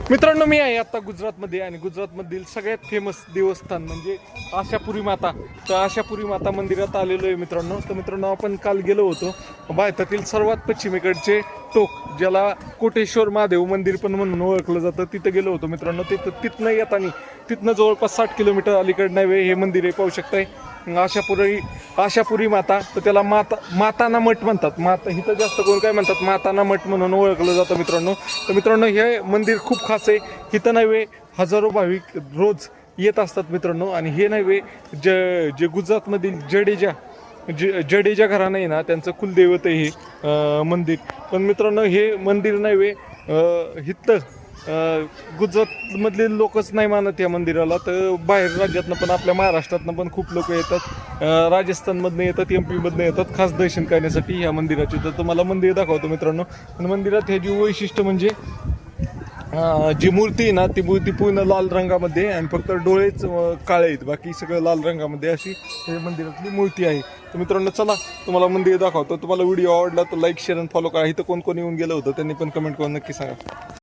मित्रांनो, मी आहे आता गुजरातमध्ये आणि गुजरातमधील सगळ्यात फेमस देवस्थान म्हणजे आशापुरी माता. तर आशापुरी माता मंदिरात आलेलो आहे मित्रांनो. तर मित्रांनो, आपण काल गेलो होतो भारतातील सर्वात पश्चिमेकडचे टोक, ज्याला कोटेश्वर महादेव मंदिर पण म्हणून ओळखलं जातं, तिथं गेलो होतो मित्रांनो. तिथनं येताना तिथनं जवळपास 60 किलोमीटर अलीकडे नव्हे हे मंदिर आहे, पाहू शकताय. आशापुरी माता. तर त्याला माताना मठ म्हणतात. माता इथं जास्त कोण काय म्हणतात, माताना मठ म्हणून ओळखलं जातं मित्रांनो. तर मित्रांनो, हे मंदिर खूप खास आहे. इथं नव्हे हजारो भाविक रोज येत असतात मित्रांनो. आणि हे नव्हे जे गुजरातमधील जडेजा घराणं आहे ना, त्यांचं कुलदैवत आहे हे मंदिर. पण मित्रांनो, हे मंदिर नव्हे इथं गुजरातमधले लोकच नाही मानत या मंदिराला, तर बाहेर राज्यातनं पण, आपल्या महाराष्ट्रातनं पण खूप लोक येतात, राजस्थानमधनं येतात, MP मधनं येतात खास दर्शन करण्यासाठी ह्या मंदिराचे. तर तुम्हाला मंदिर दाखवतो मित्रांनो. आणि मंदिरात हे जी वैशिष्ट्य म्हणजे जी मूर्ती आहे ना, ती मूर्ती पूर्ण लाल रंगामध्ये आणि फक्त डोळेच काळे आहेत, बाकी सगळं लाल रंगामध्ये अशी हे मंदिरातली मूर्ती आहे. तर मित्रांनो, चला तुम्हाला मंदिर दाखवतो. तुम्हाला व्हिडिओ आवडला तर लाईक, शेअर आणि फॉलो करा. इथं कोण कोण येऊन गेलं होतं त्यांनी पण कमेंट करून नक्की सांगा.